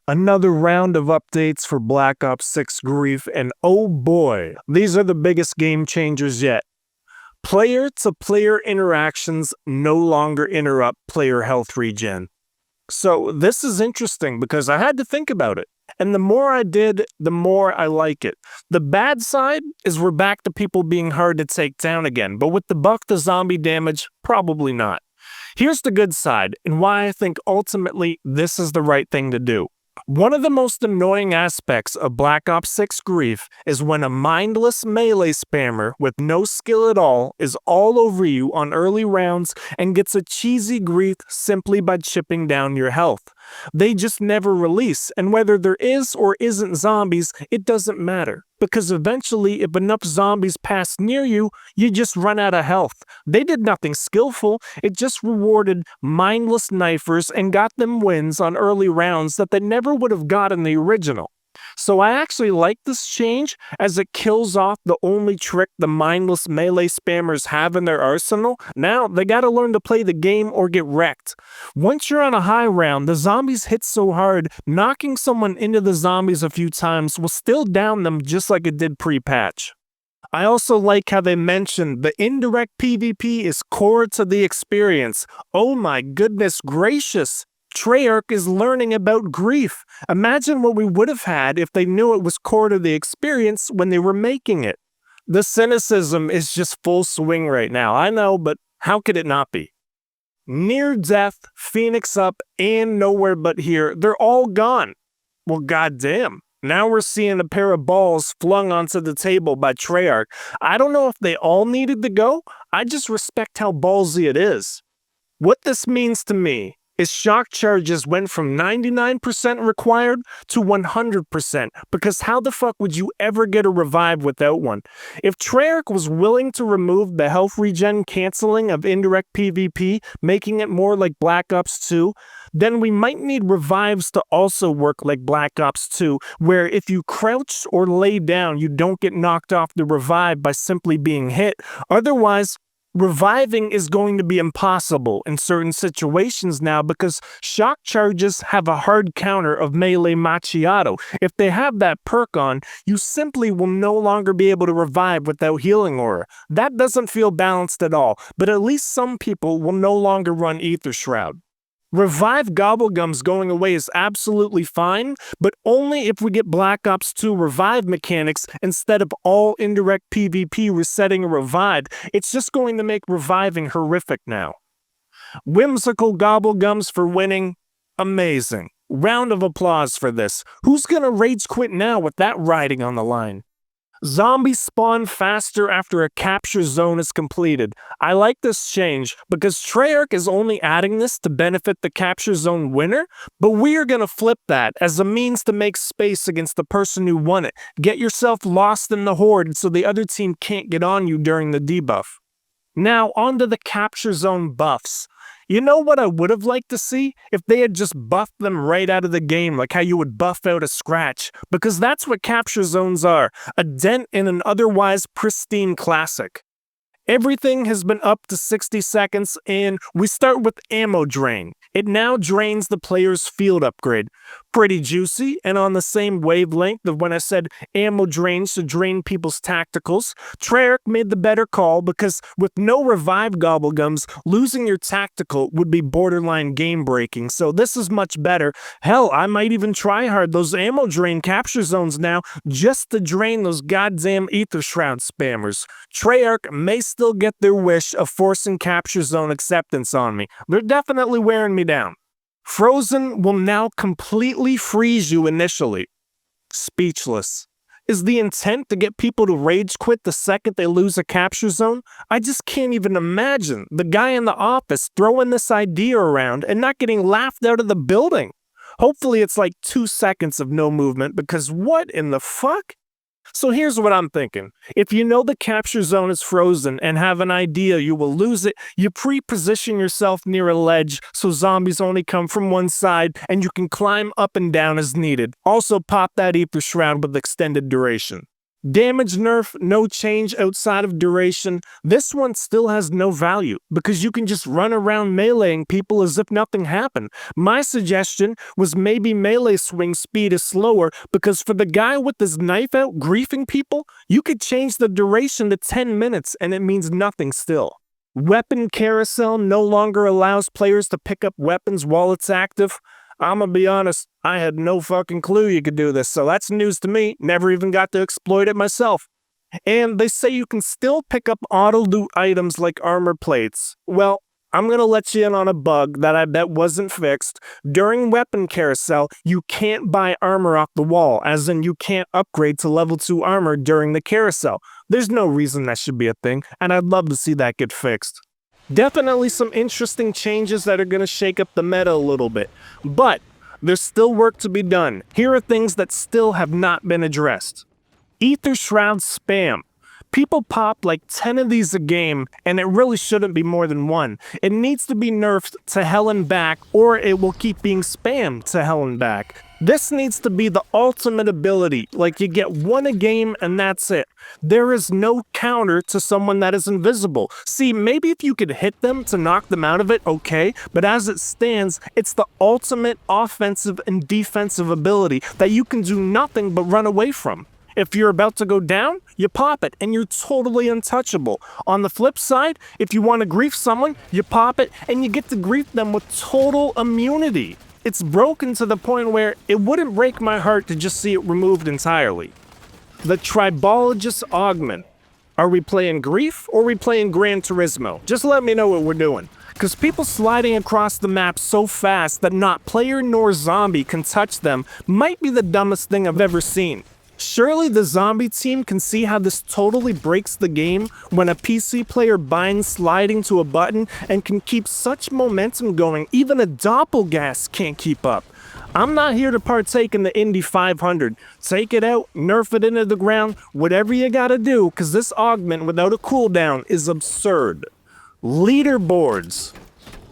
Another round of updates for Black Ops 6 Grief, and oh boy, these are the biggest game changers yet. Player-to-player interactions no longer interrupt player health regen. So this is interesting because I had to think about it. And the more I did, the more I like it. The bad side is we're back to people being hard to take down again, but with the buff to zombie damage, probably not. Here's the good side, and why I think ultimately this is the right thing to do. One of the most annoying aspects of Black Ops 6 Grief is when a mindless melee spammer with no skill at all is all over you on early rounds and gets a cheesy grief simply by chipping down your health. They just never release, and whether there is or isn't zombies, it doesn't matter. Because eventually, if enough zombies pass near you, you just run out of health. They did nothing skillful, it just rewarded mindless knifers and got them wins on early rounds that they never would have got in the original. So I actually like this change as it kills off the only trick the mindless melee spammers have in their arsenal. Now they gotta learn to play the game or get wrecked. Once you're on a high round, the zombies hit so hard, knocking someone into the zombies a few times will still down them just like it did pre-patch. I also like how they mentioned the indirect PvP is core to the experience. Oh my goodness gracious! Treyarch is learning about grief. Imagine what we would have had if they knew it was core to the experience when they were making it. The cynicism is just full swing right now, I know, but how could it not be? Near Death, Phoenix Up, and Nowhere But Here, they're all gone. Well, goddamn. Now we're seeing a pair of balls flung onto the table by Treyarch. I don't know if they all needed to go, I just respect how ballsy it is. What this means to me is shock charges went from 99% required to 100%, because how the fuck would you ever get a revive without one? If Treyarch was willing to remove the health regen canceling of indirect PvP, making it more like Black Ops 2, then we might need revives to also work like Black Ops 2, where if you crouch or lay down, you don't get knocked off the revive by simply being hit. Otherwise, reviving is going to be impossible in certain situations now because shock charges have a hard counter of melee macchiato. If they have that perk on, you simply will no longer be able to revive without healing aura. That doesn't feel balanced at all, but at least some people will no longer run Aether Shroud. Revive Gobblegums going away is absolutely fine, but only if we get Black Ops 2 revive mechanics instead of all indirect PvP resetting a revive. It's just going to make reviving horrific now. Whimsical Gobblegums for winning. Amazing. Round of applause for this. Who's gonna rage quit now with that riding on the line? Zombies spawn faster after a capture zone is completed. I like this change because Treyarch is only adding this to benefit the capture zone winner, but we are going to flip that as a means to make space against the person who won it. Get yourself lost in the horde so the other team can't get on you during the debuff. Now onto the capture zone buffs. You know what I would have liked to see? If they had just buffed them right out of the game, like how you would buff out a scratch. Because that's what capture zones are, a dent in an otherwise pristine classic. Everything has been up to 60 seconds, and we start with ammo drain. It now drains the player's field upgrade. Pretty juicy, and on the same wavelength of when I said ammo drains to drain people's tacticals, Treyarch made the better call because with no revive Gobblegums, losing your tactical would be borderline game-breaking, so this is much better. Hell, I might even try hard those ammo drain capture zones now just to drain those goddamn Aether Shroud spammers. Treyarch may still get their wish of forcing capture zone acceptance on me. They're definitely wearing me down. Frozen will now completely freeze you initially. Speechless. Is the intent to get people to rage quit the second they lose a capture zone? I just can't even imagine the guy in the office throwing this idea around and not getting laughed out of the building. Hopefully it's like 2 seconds of no movement, because what in the fuck? So here's what I'm thinking. If you know the capture zone is frozen and have an idea you will lose it, you pre-position yourself near a ledge so zombies only come from one side and you can climb up and down as needed. Also pop that Aether Shroud with extended duration. Damage nerf, no change outside of duration. This one still has no value because you can just run around meleeing people as if nothing happened. My suggestion was maybe melee swing speed is slower because for the guy with his knife out griefing people, you could change the duration to 10 minutes and it means nothing still. Weapon Carousel no longer allows players to pick up weapons while it's active. I'm gonna be honest, I had no fucking clue you could do this, so that's news to me. Never even got to exploit it myself. And they say you can still pick up auto-loot items like armor plates. Well, I'm gonna let you in on a bug that I bet wasn't fixed. During Weapon Carousel, you can't buy armor off the wall, as in you can't upgrade to level 2 armor during the carousel. There's no reason that should be a thing, and I'd love to see that get fixed. Definitely some interesting changes that are going to shake up the meta a little bit, but there's still work to be done. Here are things that still have not been addressed. Aether Shroud Spam. People pop like 10 of these a game, and it really shouldn't be more than one. It needs to be nerfed to hell and back, or it will keep being spammed to hell and back. This needs to be the ultimate ability, like you get one a game and that's it. There is no counter to someone that is invisible. See, maybe if you could hit them to knock them out of it, okay, but as it stands, it's the ultimate offensive and defensive ability that you can do nothing but run away from. If you're about to go down, you pop it and you're totally untouchable. On the flip side, if you want to grief someone, you pop it and you get to grief them with total immunity. It's broken to the point where it wouldn't break my heart to just see it removed entirely. The Tribologist Augment. Are we playing Grief or are we playing Gran Turismo? Just let me know what we're doing. Because people sliding across the map so fast that not player nor zombie can touch them might be the dumbest thing I've ever seen. Surely the zombie team can see how this totally breaks the game when a PC player binds sliding to a button and can keep such momentum going even a doppelgas can't keep up. I'm not here to partake in the Indy 500. Take it out, nerf it into the ground, whatever you gotta do, because this augment without a cooldown is absurd. Leaderboards.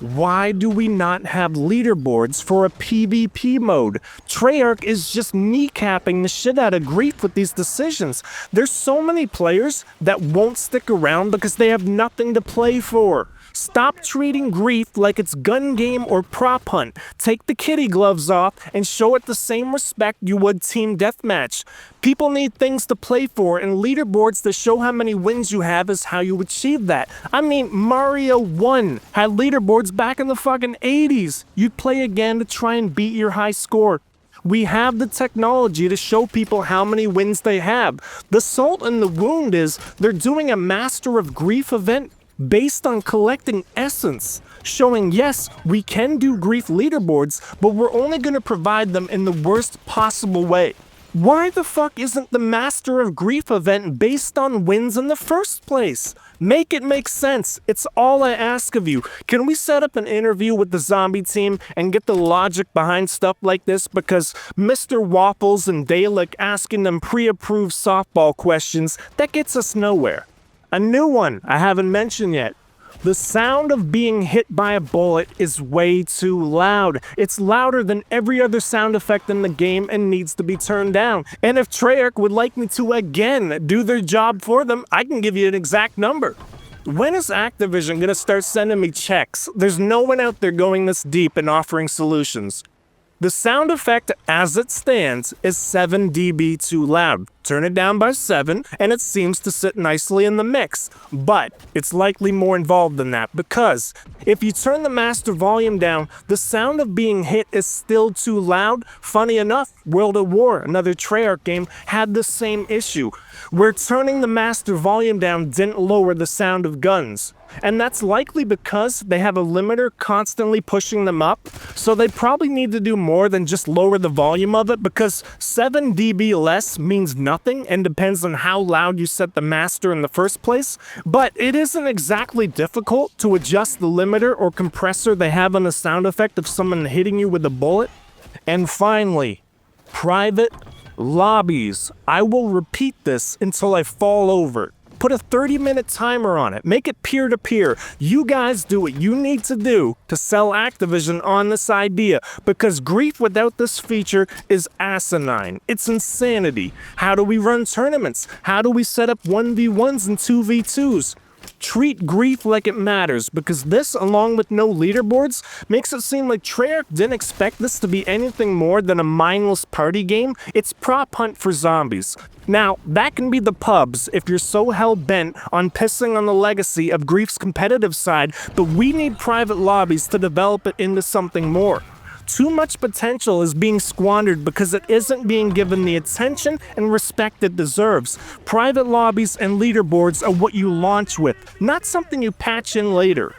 Why do we not have leaderboards for a PvP mode? Treyarch is just kneecapping the shit out of Grief with these decisions. There's so many players that won't stick around because they have nothing to play for. Stop treating Grief like it's gun game or prop hunt. Take the kitty gloves off and show it the same respect you would Team Deathmatch. People need things to play for, and leaderboards to show how many wins you have is how you achieve that. I mean, Mario 1 had leaderboards back in the fucking 80s. You'd play again to try and beat your high score. We have the technology to show people how many wins they have. The salt in the wound is they're doing a Master of Grief event based on collecting essence, showing yes, we can do Grief leaderboards, but we're only going to provide them in the worst possible way. Why the fuck isn't the Master of Grief event based on wins in the first place? Make it make sense. It's all I ask of you. Can we set up an interview with the zombie team and get the logic behind stuff like this? Because Mr. Waffles and Dalek asking them pre-approved softball questions, that gets us nowhere. A new one I haven't mentioned yet. The sound of being hit by a bullet is way too loud. It's louder than every other sound effect in the game and needs to be turned down. And if Treyarch would like me to again do their job for them, I can give you an exact number. When is Activision gonna start sending me checks? There's no one out there going this deep and offering solutions. The sound effect as it stands is 7 dB too loud. Turn it down by 7 and it seems to sit nicely in the mix. But it's likely more involved than that because if you turn the master volume down, the sound of being hit is still too loud. Funny enough, World at War, another Treyarch game, had the same issue, where turning the master volume down didn't lower the sound of guns. And that's likely because they have a limiter constantly pushing them up, so they probably need to do more than just lower the volume of it, because 7 dB less means nothing and depends on how loud you set the master in the first place. But it isn't exactly difficult to adjust the limiter or compressor they have on the sound effect of someone hitting you with a bullet. And finally, private lobbies. I will repeat this until I fall over. Put a 30-minute timer on it. Make it peer-to-peer. You guys do what you need to do to sell Activision on this idea, because grief without this feature is asinine. It's insanity. How do we run tournaments? How do we set up 1v1s and 2v2s? Treat grief like it matters, because this, along with no leaderboards, makes it seem like Treyarch didn't expect this to be anything more than a mindless party game. It's prop hunt for zombies. Now, that can be the pubs if you're so hell-bent on pissing on the legacy of grief's competitive side, but we need private lobbies to develop it into something more. Too much potential is being squandered because it isn't being given the attention and respect it deserves. Private lobbies and leaderboards are what you launch with, not something you patch in later.